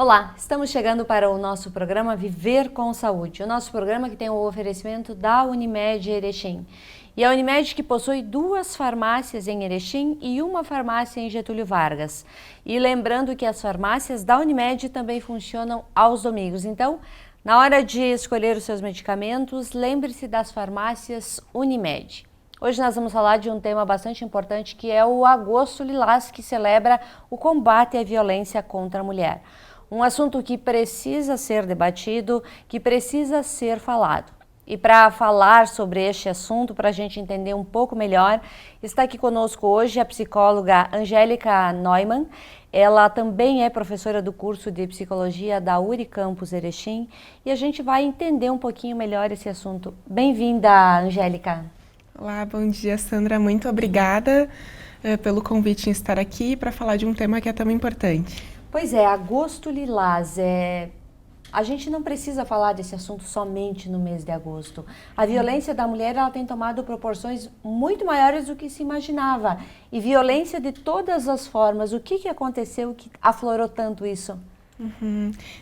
Olá, estamos chegando para o nosso programa Viver com Saúde, o nosso programa que tem o oferecimento da Unimed Erechim. E a Unimed que possui 2 farmácias em Erechim e 1 farmácia em Getúlio Vargas. E lembrando que as farmácias da Unimed também funcionam aos domingos. Então, na hora de escolher os seus medicamentos, lembre-se das farmácias Unimed. Hoje nós vamos falar de um tema bastante importante que é o Agosto Lilás, que celebra o combate à violência contra a mulher. Um assunto que precisa ser debatido, que precisa ser falado. E para falar sobre este assunto, para a gente entender um pouco melhor, está aqui conosco hoje a psicóloga Angélica Neumann. Ela também é professora do curso de psicologia da Unicampus Erechim e a gente vai entender um pouquinho melhor esse assunto. Bem-vinda, Angélica. Olá, bom dia, Sandra. Muito obrigada pelo convite em estar aqui para falar de um tema que é tão importante. Pois é, Agosto Lilás. A gente não precisa falar desse assunto somente no mês de agosto. A violência da mulher ela tem tomado proporções muito maiores do que se imaginava. E violência de todas as formas. O que aconteceu que aflorou tanto isso?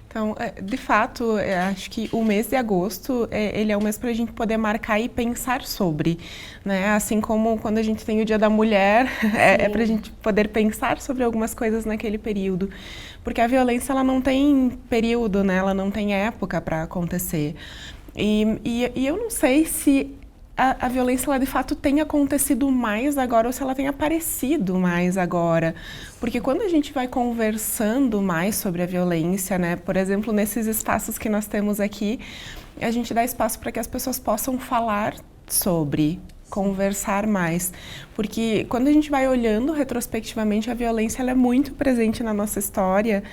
Então, de fato, acho que o mês de agosto, ele é um mês para a gente poder marcar e pensar sobre, né? Assim como quando a gente tem o Dia da Mulher, é para a gente poder pensar sobre algumas coisas naquele período. Porque a violência, ela não tem período, né? Ela não tem época para acontecer. E eu não sei se a violência, ela de fato tem acontecido mais agora ou se ela tem aparecido mais agora. Porque quando a gente vai conversando mais sobre a violência, né, por exemplo, nesses espaços que nós temos aqui, a gente dá espaço para que as pessoas possam falar sobre, conversar mais. Porque quando a gente vai olhando retrospectivamente, a violência ela é muito presente na nossa história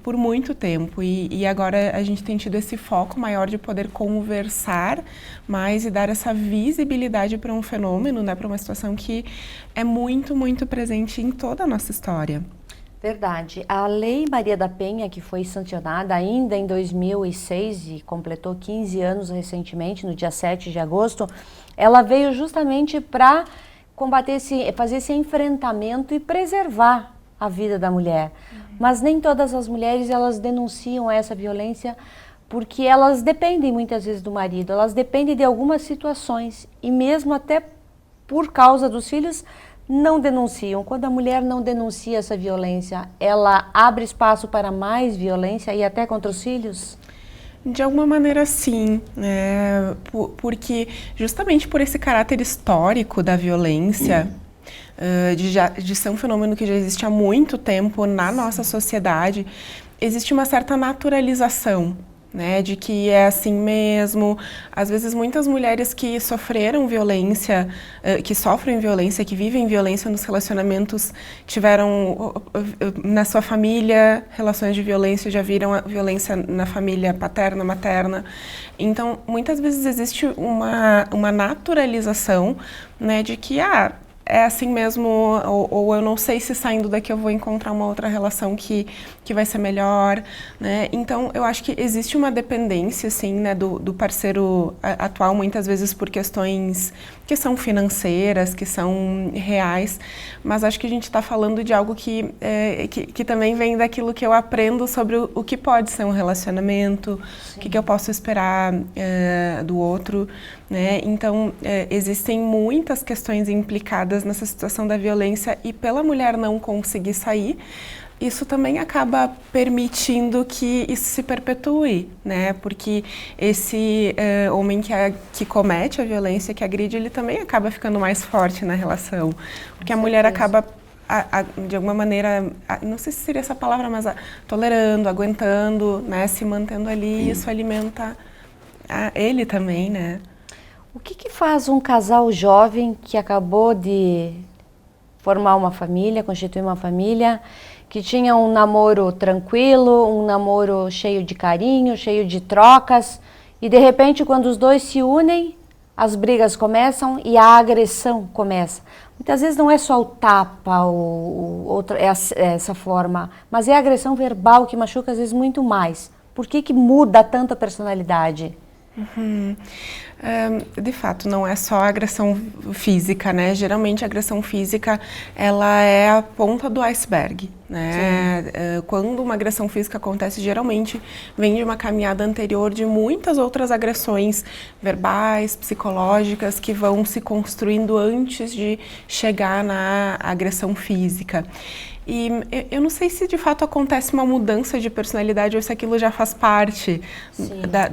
por muito tempo e agora a gente tem tido esse foco maior de poder conversar mais e dar essa visibilidade para um fenômeno, né, para uma situação que é muito, muito presente em toda a nossa história. Verdade. A Lei Maria da Penha, que foi sancionada ainda em 2006 e completou 15 anos recentemente, no dia 7 de agosto, ela veio justamente para combater fazer esse enfrentamento e preservar a vida da mulher. Mas nem todas as mulheres elas denunciam essa violência porque elas dependem muitas vezes do marido, elas dependem de algumas situações e mesmo até por causa dos filhos não denunciam. Quando a mulher não denuncia essa violência, ela abre espaço para mais violência e até contra os filhos? De alguma maneira, sim, porque justamente por esse caráter histórico da violência, de ser um fenômeno que já existe há muito tempo na nossa sociedade, existe uma certa naturalização, né, de que é assim mesmo. Às vezes muitas mulheres que sofreram violência, que sofrem violência, que vivem violência nos relacionamentos, tiveram na sua família relações de violência, já viram a violência na família paterna, materna. Então, muitas vezes existe uma naturalização, né, de que é assim mesmo, ou eu não sei se saindo daqui eu vou encontrar uma outra relação que vai ser melhor, né? Então, eu acho que existe uma dependência, assim, né, do parceiro atual, muitas vezes por questões que são financeiras, que são reais, mas acho que a gente está falando de algo que também vem daquilo que eu aprendo sobre o que pode ser um relacionamento, o que eu posso esperar do outro, né? Então, existem muitas questões implicadas nessa situação da violência e pela mulher não conseguir sair, isso também acaba permitindo que isso se perpetue, né? Porque esse homem que comete a violência, que agride, ele também acaba ficando mais forte na relação. Porque a mulher acaba, de alguma maneira, não sei se seria essa palavra, mas tolerando, aguentando, né? Se mantendo ali, e isso alimenta ele também, né? O que faz um casal jovem que acabou de formar uma família, constituir uma família, que tinha um namoro tranquilo, um namoro cheio de carinho, cheio de trocas, e de repente quando os dois se unem, as brigas começam e a agressão começa. Muitas vezes não é só o tapa, essa forma, mas é a agressão verbal que machuca às vezes muito mais. Por que muda tanto a personalidade? De fato, não é só a agressão física, né? Geralmente a agressão física, ela é a ponta do iceberg, né? Quando uma agressão física acontece, geralmente vem de uma caminhada anterior de muitas outras agressões verbais, psicológicas, que vão se construindo antes de chegar na agressão física. E eu não sei se de fato acontece uma mudança de personalidade ou se aquilo já faz parte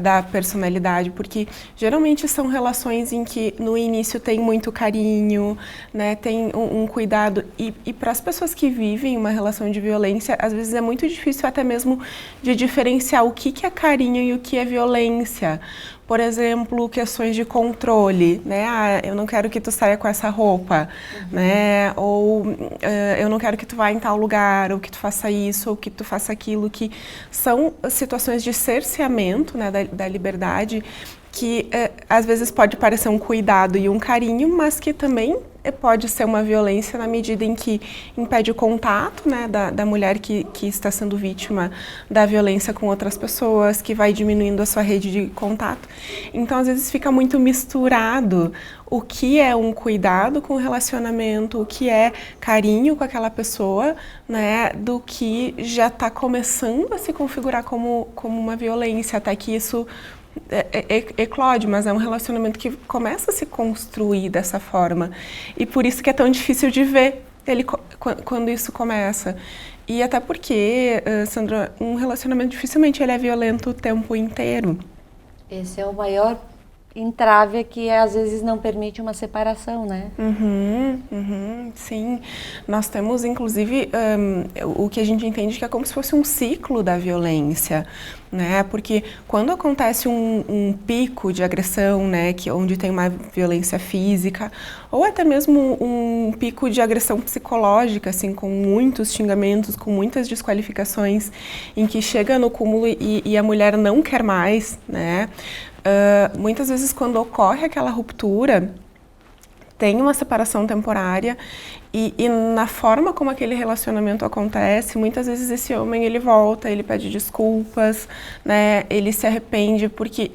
da personalidade, porque geralmente são relações em que no início tem muito carinho, né, tem um cuidado, e para as pessoas que vivem uma relação de violência, às vezes é muito difícil até mesmo de diferenciar o que é carinho e o que é violência. Por exemplo, questões de controle, né? Ah, eu não quero que tu saia com essa roupa, né? Ou eu não quero que tu vá em tal lugar, ou que tu faça isso, ou que tu faça aquilo, que são situações de cerceamento, né, da liberdade, que às vezes pode parecer um cuidado e um carinho, mas que também pode ser uma violência na medida em que impede o contato, né, da mulher que está sendo vítima da violência com outras pessoas, que vai diminuindo a sua rede de contato. Então, às vezes, fica muito misturado o que é um cuidado com o relacionamento, o que é carinho com aquela pessoa, né, do que já está começando a se configurar como uma violência, até que isso eclode, mas é um relacionamento que começa a se construir dessa forma. E por isso que é tão difícil de ver ele quando isso começa. E até porque, Sandra, um relacionamento dificilmente ele é violento o tempo inteiro. Esse é o maior entrave que às vezes não permite uma separação, né? Sim. Nós temos, inclusive, o que a gente entende que é como se fosse um ciclo da violência, né? Porque quando acontece um pico de agressão, né, onde tem uma violência física, ou até mesmo um pico de agressão psicológica, assim, com muitos xingamentos, com muitas desqualificações, em que chega no cúmulo e a mulher não quer mais, né? Muitas vezes, quando ocorre aquela ruptura, tem uma separação temporária e na forma como aquele relacionamento acontece, muitas vezes esse homem ele volta, ele pede desculpas, né? Ele se arrepende porque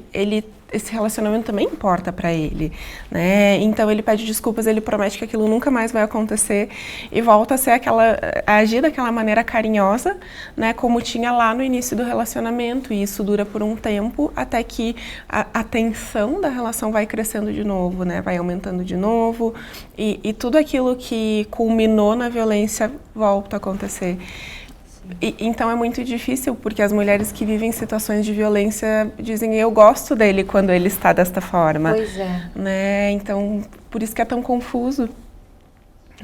esse relacionamento também importa para ele, né? Então ele pede desculpas, ele promete que aquilo nunca mais vai acontecer e volta a ser a agir daquela maneira carinhosa, né? Como tinha lá no início do relacionamento, e isso dura por um tempo até que a tensão da relação vai crescendo de novo, né? Vai aumentando de novo e tudo aquilo que culminou na violência volta a acontecer. Então é muito difícil, porque as mulheres que vivem situações de violência dizem eu gosto dele quando ele está desta forma. Pois é. Né? Então, por isso que é tão confuso.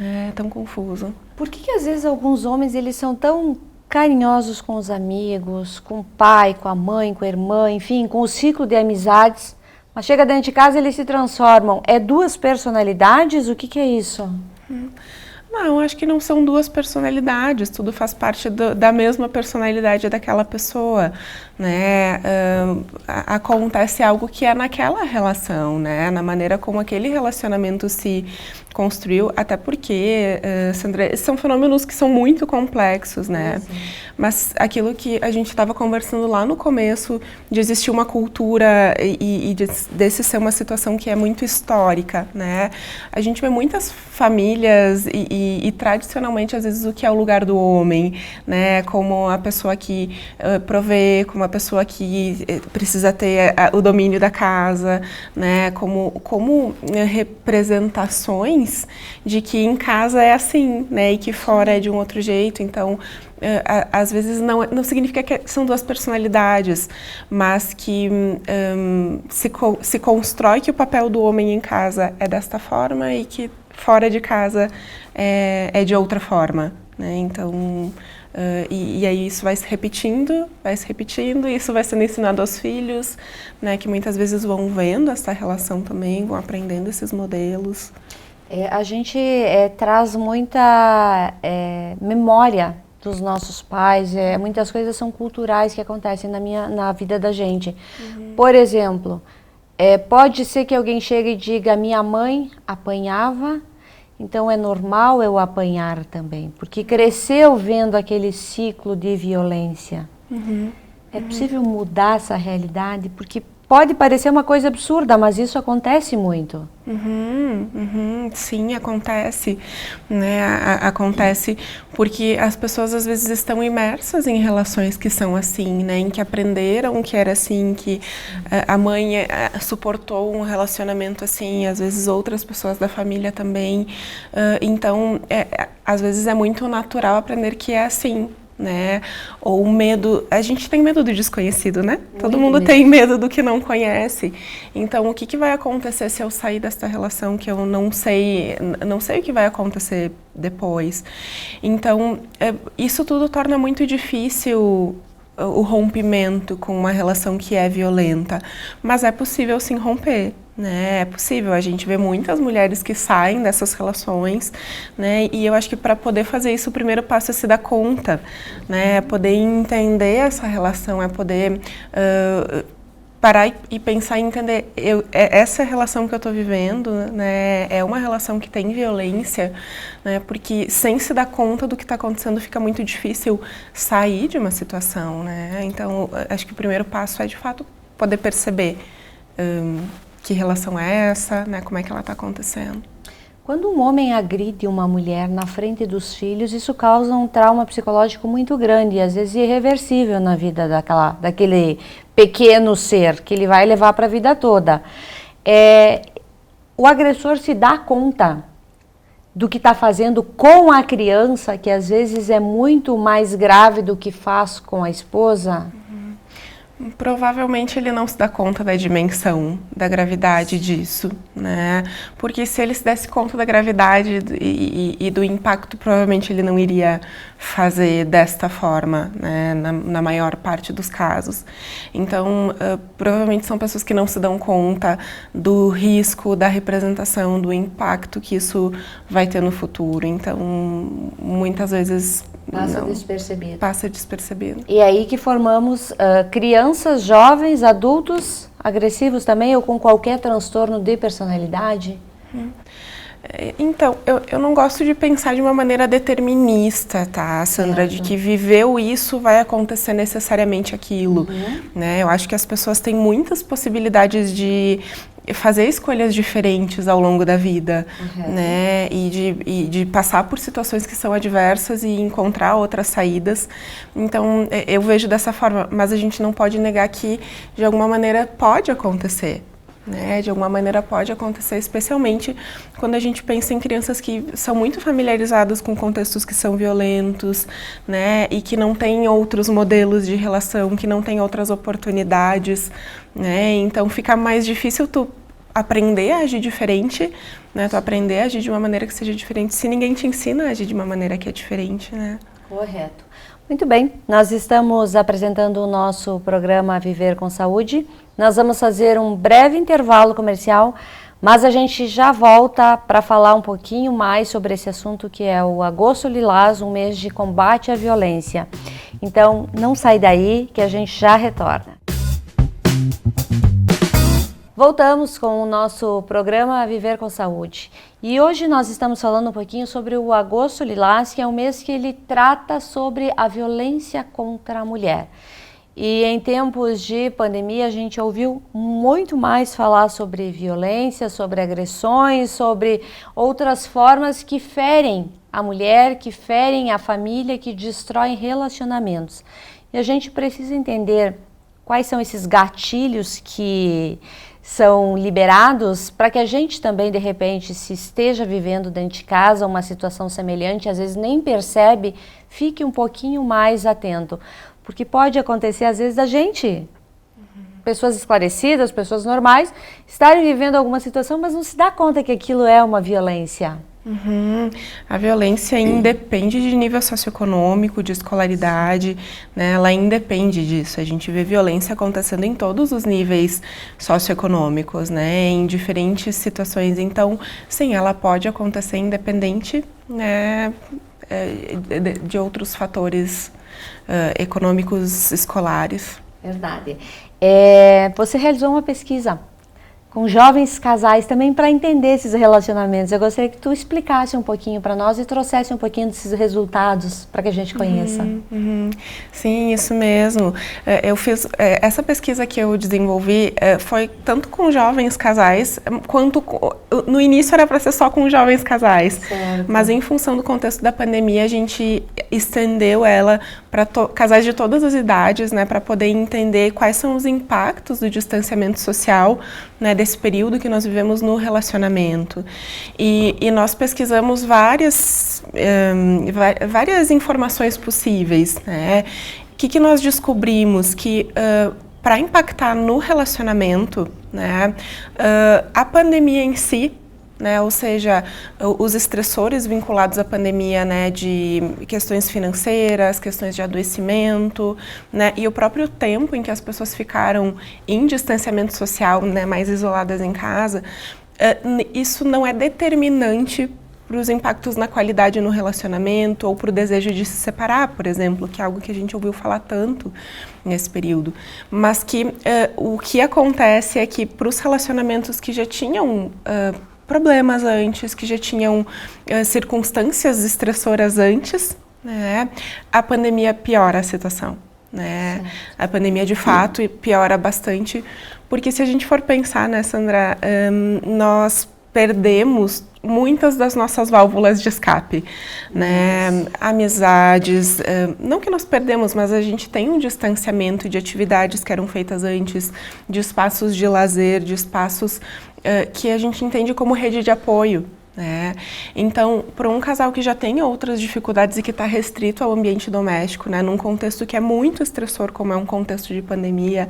É tão confuso. Por que às vezes alguns homens eles são tão carinhosos com os amigos, com o pai, com a mãe, com a irmã, enfim, com o ciclo de amizades, mas chega dentro de casa e eles se transformam? É duas personalidades? O que é isso? Não, acho que não são duas personalidades, tudo faz parte da mesma personalidade daquela pessoa, né? Acontece algo que é naquela relação, né? Na maneira como aquele relacionamento se construiu, até porque, Sandra, são fenômenos que são muito complexos, né? Mas aquilo que a gente estava conversando lá no começo, de existir uma cultura e desse ser uma situação que é muito histórica, né? A gente vê muitas famílias e tradicionalmente, às vezes, o que é o lugar do homem, né? Como a pessoa que provê, como a pessoa que precisa ter o domínio da casa, né? Como representações de que em casa é assim, né? E que fora é de um outro jeito. Então, às vezes não significa que são duas personalidades, mas que se constrói que o papel do homem em casa é desta forma e que fora de casa é de outra forma, né? Então, e aí isso vai se repetindo, e isso vai sendo ensinado aos filhos, né? Que muitas vezes vão vendo essa relação também, vão aprendendo esses modelos. A gente traz muita memória dos nossos pais, muitas coisas são culturais que acontecem na vida da gente. Por exemplo, pode ser que alguém chegue e diga, minha mãe apanhava, então é normal eu apanhar também, porque cresceu vendo aquele ciclo de violência. É possível mudar essa realidade? Porque pode parecer uma coisa absurda, mas isso acontece muito. Sim, acontece, né? Acontece porque as pessoas às vezes estão imersas em relações que são assim, né? Em que aprenderam que era assim, que a mãe suportou um relacionamento assim, às vezes outras pessoas da família também. Então, às vezes é muito natural aprender que é assim. Né? Ou medo, a gente tem medo do desconhecido, né? Todo mundo tem medo do que não conhece. Então, o que vai acontecer se eu sair dessa relação que eu não sei o que vai acontecer depois? Então, isso tudo torna muito difícil o rompimento com uma relação que é violenta, mas é possível sim romper. Né? É possível, a gente vê muitas mulheres que saem dessas relações, né? E eu acho que para poder fazer isso, o primeiro passo é se dar conta, né? É poder entender essa relação, é poder parar e pensar e entender, essa relação que eu estou vivendo, né, é uma relação que tem violência, né? Porque sem se dar conta do que está acontecendo, fica muito difícil sair de uma situação, né? Então, acho que o primeiro passo é, de fato, poder perceber que relação é essa, né? Como é que ela está acontecendo. Quando um homem agride uma mulher na frente dos filhos, isso causa um trauma psicológico muito grande e às vezes irreversível na vida daquele pequeno ser que ele vai levar para a vida toda. O agressor se dá conta do que está fazendo com a criança, que às vezes é muito mais grave do que faz com a esposa? Provavelmente ele não se dá conta da dimensão, da gravidade disso, né? Porque se ele se desse conta da gravidade e do impacto, provavelmente ele não iria fazer desta forma, né? Na maior parte dos casos. Então, provavelmente são pessoas que não se dão conta do risco, da representação, do impacto que isso vai ter no futuro. Então, muitas vezes passa despercebido. E aí que formamos crianças, jovens, adultos agressivos também ou com qualquer transtorno de personalidade? Então, eu não gosto de pensar de uma maneira determinista, tá, Sandra? Certo. De que viveu isso, vai acontecer necessariamente aquilo, né? Eu acho que as pessoas têm muitas possibilidades de fazer escolhas diferentes ao longo da vida, né? E de passar por situações que são adversas e encontrar outras saídas. Então, eu vejo dessa forma, mas a gente não pode negar que, de alguma maneira, pode acontecer. Né? De alguma maneira pode acontecer, especialmente quando a gente pensa em crianças que são muito familiarizadas com contextos que são violentos, né? E que não têm outros modelos de relação, que não têm outras oportunidades, né? Então fica mais difícil tu aprender a agir diferente, né? Tu aprender a agir de uma maneira que seja diferente, se ninguém te ensina a agir de uma maneira que é diferente, né? Correto. Muito bem, nós estamos apresentando o nosso programa Viver com Saúde. Nós vamos fazer um breve intervalo comercial, mas a gente já volta para falar um pouquinho mais sobre esse assunto que é o Agosto Lilás, um mês de combate à violência. Então, não sai daí que a gente já retorna. Voltamos com o nosso programa Viver com Saúde. E hoje nós estamos falando um pouquinho sobre o Agosto Lilás, que é um mês que ele trata sobre a violência contra a mulher. E em tempos de pandemia a gente ouviu muito mais falar sobre violência, sobre agressões, sobre outras formas que ferem a mulher, que ferem a família, que destroem relacionamentos. E a gente precisa entender quais são esses gatilhos que são liberados para que a gente também, de repente, se esteja vivendo dentro de casa uma situação semelhante, às vezes nem percebe, fique um pouquinho mais atento. Porque pode acontecer, às vezes, a gente, pessoas esclarecidas, pessoas normais, estarem vivendo alguma situação, mas não se dá conta que aquilo é uma violência. A violência independe de nível socioeconômico, de escolaridade, né? Ela independe disso. A gente vê violência acontecendo em todos os níveis socioeconômicos, né? Em diferentes situações. Então, sim, ela pode acontecer independente, né? De outros fatores econômicos escolares. Verdade. Você realizou uma pesquisa com jovens casais também para entender esses relacionamentos. Eu gostaria que tu explicasse um pouquinho para nós e trouxesse um pouquinho desses resultados para que a gente conheça. Sim, isso mesmo. Eu fiz essa pesquisa que eu desenvolvi foi tanto com jovens casais quanto no início era para ser só com jovens casais, certo. Mas em função do contexto da pandemia a gente estendeu ela para casais de todas as idades, né, para poder entender quais são os impactos do distanciamento social, né, desse período que nós vivemos no relacionamento. E nós pesquisamos várias informações possíveis, né? O que nós descobrimos? Que para impactar no relacionamento, né, a pandemia em si, né, ou seja, os estressores vinculados à pandemia, né, de questões financeiras, questões de adoecimento, né, e o próprio tempo em que as pessoas ficaram em distanciamento social, né, mais isoladas em casa, isso não é determinante para os impactos na qualidade no relacionamento ou para o desejo de se separar, por exemplo, que é algo que a gente ouviu falar tanto nesse período. Mas que o que acontece é que para os relacionamentos que já tinham problemas antes, que já tinham circunstâncias estressoras antes, né, a pandemia piora a situação. Né? A pandemia, de fato, piora bastante, porque se a gente for pensar, né, Sandra, nós perdemos muitas das nossas válvulas de escape, né? Amizades, não que nós perdemos, mas a gente tem um distanciamento de atividades que eram feitas antes, de espaços de lazer, de espaços que a gente entende como rede de apoio. Né? Então, para um casal que já tem outras dificuldades e que está restrito ao ambiente doméstico, né, num contexto que é muito estressor, como é um contexto de pandemia,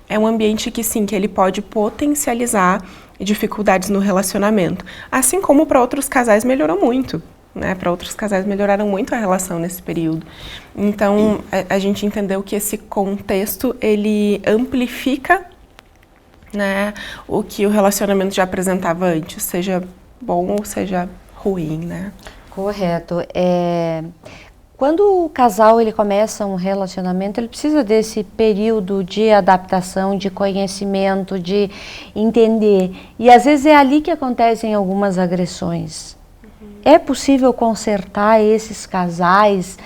é um ambiente que sim, que ele pode potencializar dificuldades no relacionamento. Assim como para outros casais melhorou muito. Né? Para outros casais melhoraram muito a relação nesse período. Então, a gente entendeu que esse contexto, ele amplifica, né, o que o relacionamento já apresentava antes, seja bom ou seja ruim, né? Correto. Quando o casal ele começa um relacionamento, ele precisa desse período de adaptação, de conhecimento, de entender. E às vezes é ali que acontecem algumas agressões. É possível consertar esses casais,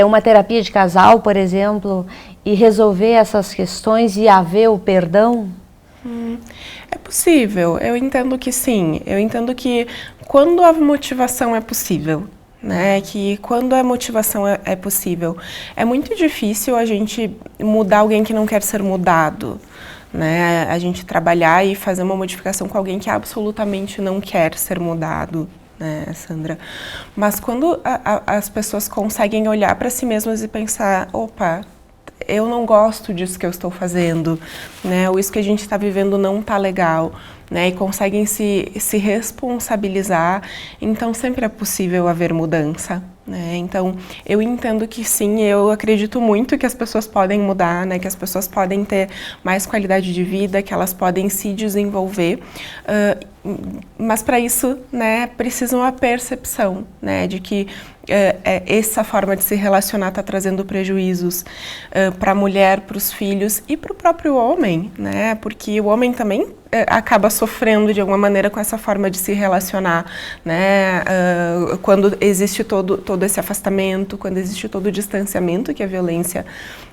uma terapia de casal, por exemplo, e resolver essas questões e haver o perdão? É possível, eu entendo que sim. Eu entendo que quando a motivação é possível, né? Que quando a motivação é possível, é muito difícil a gente mudar alguém que não quer ser mudado, né? A gente trabalhar e fazer uma modificação com alguém que absolutamente não quer ser mudado, né, Sandra? Mas quando as pessoas conseguem olhar para si mesmas e pensar, opa, eu não gosto disso que eu estou fazendo, né? Ou isso que a gente está vivendo não está legal, né? E conseguem se responsabilizar, então sempre é possível haver mudança, né? Então eu entendo que sim, eu acredito muito que as pessoas podem mudar, né? Que as pessoas podem ter mais qualidade de vida, que elas podem se desenvolver, mas para isso, né, precisa uma percepção, né, de que essa forma de se relacionar está trazendo prejuízos para a mulher, para os filhos e para o próprio homem, né? Porque o homem também acaba sofrendo de alguma maneira com essa forma de se relacionar, né? Quando existe todo esse afastamento, quando existe todo o distanciamento que a violência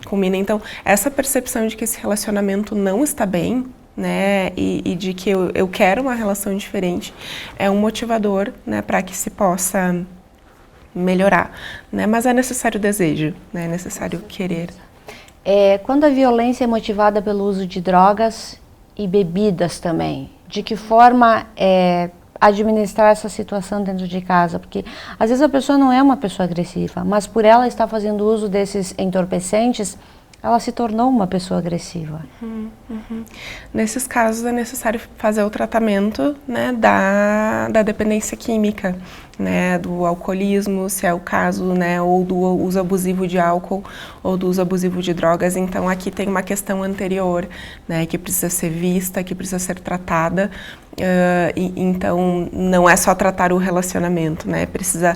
culmina. Então, essa percepção de que esse relacionamento não está bem, né, e de que eu quero uma relação diferente, é um motivador, né, para que se possa melhorar, né, mas é necessário desejo, né, é necessário querer. Quando a violência é motivada pelo uso de drogas e bebidas também, de que forma administrar essa situação dentro de casa? Porque às vezes a pessoa não é uma pessoa agressiva, mas por ela estar fazendo uso desses entorpecentes, ela se tornou uma pessoa agressiva. Nesses casos é necessário fazer o tratamento, né, da dependência química, né, do alcoolismo, se é o caso, né, ou do uso abusivo de álcool ou do uso abusivo de drogas. Então aqui tem uma questão anterior, né, que precisa ser vista, que precisa ser tratada. Então não é só tratar o relacionamento, né, precisa,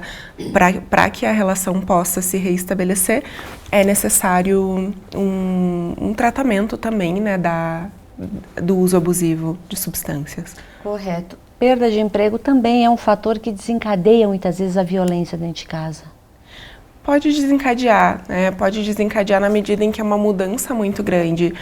para que a relação possa se reestabelecer, é necessário um tratamento também, né, do uso abusivo de substâncias. Correto. Perda de emprego também é um fator que desencadeia muitas vezes a violência dentro de casa. Pode desencadear, né? Pode desencadear na medida em que é uma mudança muito grande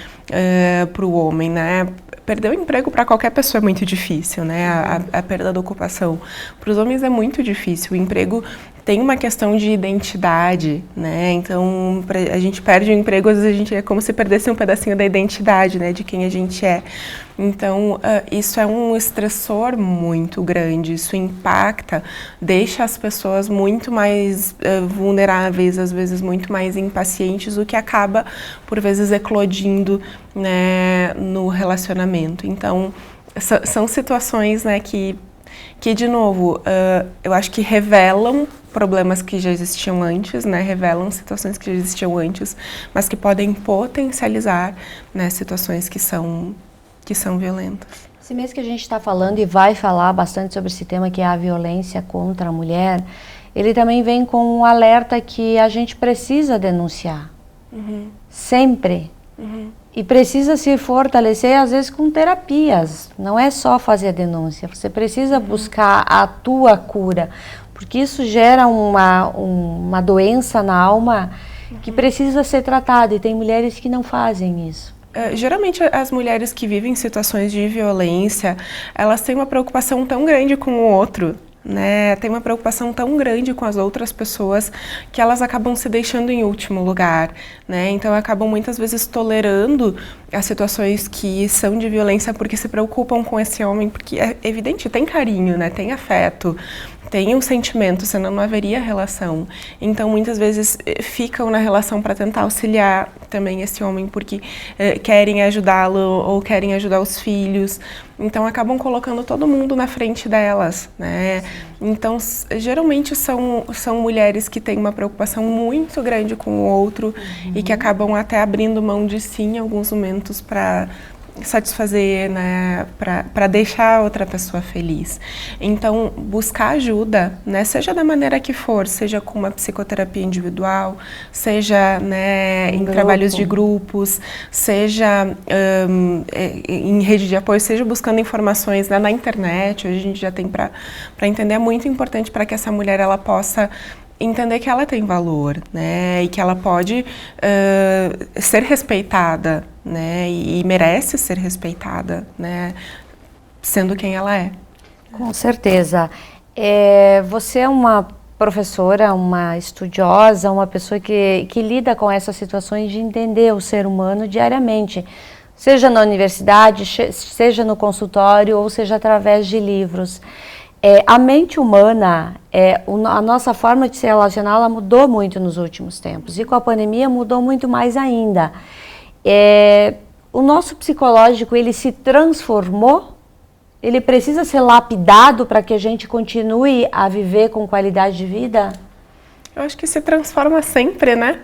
para o homem, né? Perder o emprego para qualquer pessoa é muito difícil, né? A perda da ocupação. Para os homens é muito difícil. O emprego tem uma questão de identidade, né? Então, a gente perde o emprego, às vezes a gente é como se perdesse um pedacinho da identidade, né? De quem a gente é. Então, isso é um estressor muito grande, isso impacta, deixa as pessoas muito mais vulneráveis, às vezes muito mais impacientes, o que acaba, por vezes, eclodindo, né, no relacionamento. Então, são situações, né, que de novo, eu acho que revelam problemas que já existiam antes, né, revelam situações que já existiam antes, mas que podem potencializar, né, situações que são violentas. Esse mês que a gente está falando e vai falar bastante sobre esse tema, que é a violência contra a mulher, ele também vem com um alerta que a gente precisa denunciar. Sempre. E precisa se fortalecer, às vezes, com terapias. Não é só fazer a denúncia. Você precisa buscar a tua cura. Porque isso gera uma doença na alma que precisa ser tratada. E tem mulheres que não fazem isso. Geralmente as mulheres que vivem situações de violência, elas têm uma preocupação tão grande com o outro, né? Tem uma preocupação tão grande com as outras pessoas que elas acabam se deixando em último lugar, né? Então acabam muitas vezes tolerando as situações que são de violência porque se preocupam com esse homem, porque é evidente, tem carinho, né? Tem afeto, tem um sentimento, senão não haveria relação. Então, muitas vezes, ficam na relação para tentar auxiliar também esse homem, porque querem ajudá-lo ou querem ajudar os filhos. Então, acabam colocando todo mundo na frente delas, né? Então, geralmente, são mulheres que têm uma preocupação muito grande com o outro e que acabam até abrindo mão de si em alguns momentos para satisfazer, né, para deixar a outra pessoa feliz. Então, buscar ajuda, né, seja da maneira que for, seja com uma psicoterapia individual, seja, né, em trabalhos de grupos, seja em rede de apoio, seja buscando informações, né, na internet. Hoje a gente já tem para entender, é muito importante para que essa mulher ela possa entender que ela tem valor, né, e que ela pode ser respeitada, né, e merece ser respeitada, né, sendo quem ela é. Com certeza. Você é uma professora, uma estudiosa, uma pessoa que lida com essas situações de entender o ser humano diariamente, seja na universidade, seja no consultório ou seja através de livros. A mente humana, a nossa forma de se relacionar, ela mudou muito nos últimos tempos. E com a pandemia mudou muito mais ainda. O nosso psicológico, ele se transformou? Ele precisa ser lapidado para que a gente continue a viver com qualidade de vida? Eu acho que se transforma sempre, né?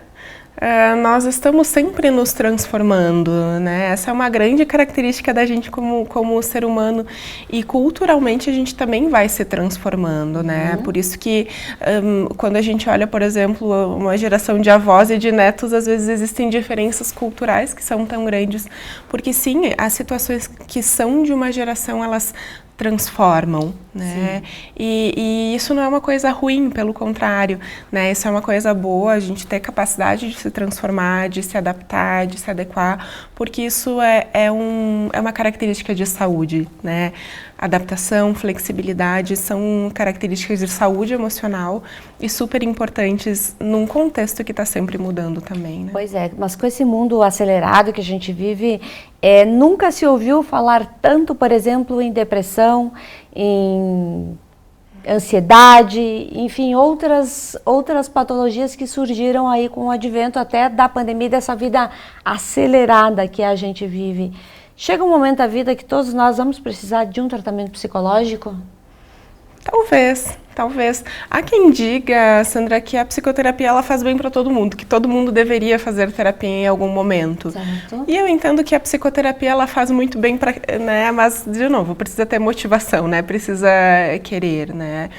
Nós estamos sempre nos transformando, né? Essa é uma grande característica da gente como ser humano e culturalmente a gente também vai se transformando, né? Por isso que quando a gente olha, por exemplo, uma geração de avós e de netos, às vezes existem diferenças culturais que são tão grandes, porque sim, as situações que são de uma geração, elas transformam, né? E isso não é uma coisa ruim, pelo contrário, né? Isso é uma coisa boa, a gente ter capacidade de se transformar, de se adaptar, de se adequar, porque isso é uma característica de saúde, né? Adaptação, flexibilidade são características de saúde emocional e super importantes num contexto que está sempre mudando também, né? Pois é, mas com esse mundo acelerado que a gente vive, nunca se ouviu falar tanto, por exemplo, em depressão, em ansiedade, enfim, outras patologias que surgiram aí com o advento até da pandemia, dessa vida acelerada que a gente vive. Chega um momento da vida que todos nós vamos precisar de um tratamento psicológico? Talvez. Há quem diga, Sandra, que a psicoterapia ela faz bem para todo mundo, que todo mundo deveria fazer terapia em algum momento. Certo. E eu entendo que a psicoterapia ela faz muito bem para, né, mas de novo, precisa ter motivação, né? Precisa querer, né?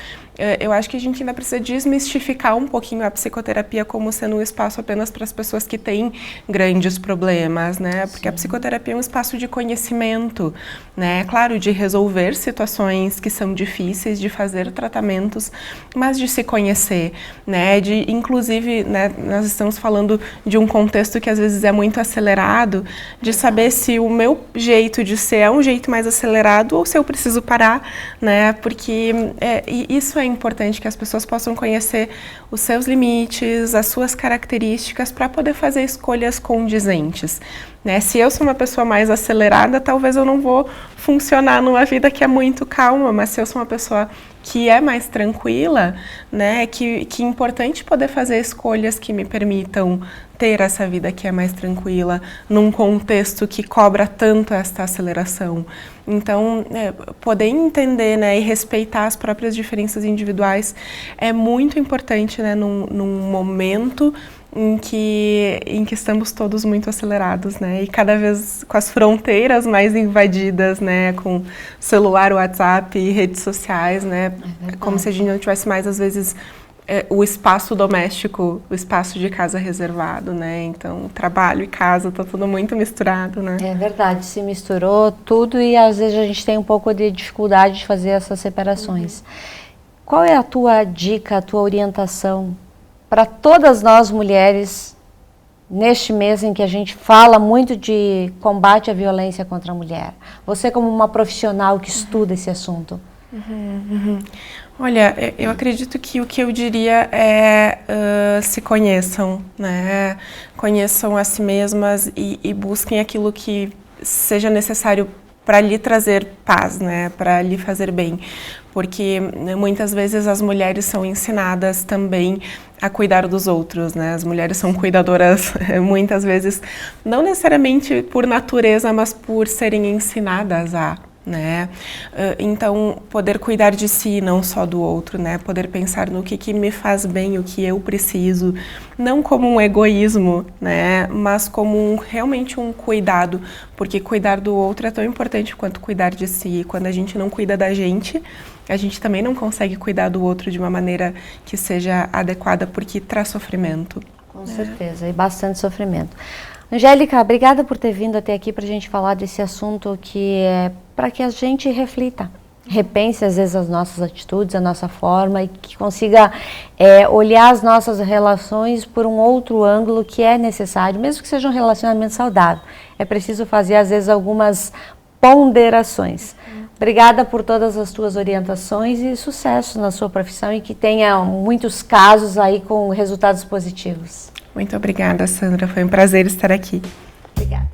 eu acho que a gente ainda precisa desmistificar um pouquinho a psicoterapia como sendo um espaço apenas para as pessoas que têm grandes problemas, né? Porque a psicoterapia é um espaço de conhecimento, né? Claro, de resolver situações que são difíceis, de fazer tratamentos, mas de se conhecer, né? De, inclusive, né, nós estamos falando de um contexto que às vezes é muito acelerado, de saber se o meu jeito de ser é um jeito mais acelerado ou se eu preciso parar, né? Porque isso é importante, que as pessoas possam conhecer os seus limites, as suas características, para poder fazer escolhas condizentes, né? Se eu sou uma pessoa mais acelerada, talvez eu não vou funcionar numa vida que é muito calma, mas se eu sou uma pessoa que é mais tranquila, né, que é importante poder fazer escolhas que me permitam ter essa vida que é mais tranquila, num contexto que cobra tanto esta aceleração. Então, poder entender, né, e respeitar as próprias diferenças individuais é muito importante, né, num momento em que estamos todos muito acelerados, né, e cada vez com as fronteiras mais invadidas, né, com celular, WhatsApp e redes sociais, né, como se a gente não tivesse mais, às vezes, o espaço doméstico, o espaço de casa reservado, né, então trabalho e casa, tá tudo muito misturado, né. É verdade, se misturou tudo e às vezes a gente tem um pouco de dificuldade de fazer essas separações. Qual é a tua dica, a tua orientação para todas nós mulheres, neste mês em que a gente fala muito de combate à violência contra a mulher? Você como uma profissional que estuda esse assunto. Olha, eu acredito que o que eu diria é se conheçam, né? Conheçam a si mesmas e busquem aquilo que seja necessário para lhe trazer paz, né? Para lhe fazer bem. Porque muitas vezes as mulheres são ensinadas também a cuidar dos outros, né? As mulheres são cuidadoras muitas vezes, não necessariamente por natureza, mas por serem ensinadas a, né? Então, poder cuidar de si, não só do outro, né? Poder pensar no que me faz bem, o que eu preciso, não como um egoísmo, né? Mas como realmente um cuidado, porque cuidar do outro é tão importante quanto cuidar de si. Quando a gente não cuida da gente, a gente também não consegue cuidar do outro de uma maneira que seja adequada, porque traz sofrimento. Com certeza, e bastante sofrimento. Angélica, obrigada por ter vindo até aqui para a gente falar desse assunto que é para que a gente reflita, repense às vezes as nossas atitudes, a nossa forma e que consiga olhar as nossas relações por um outro ângulo que é necessário, mesmo que seja um relacionamento saudável. É preciso fazer às vezes algumas ponderações. Obrigada por todas as tuas orientações e sucesso na sua profissão e que tenha muitos casos aí com resultados positivos. Muito obrigada, Sandra. Foi um prazer estar aqui. Obrigada.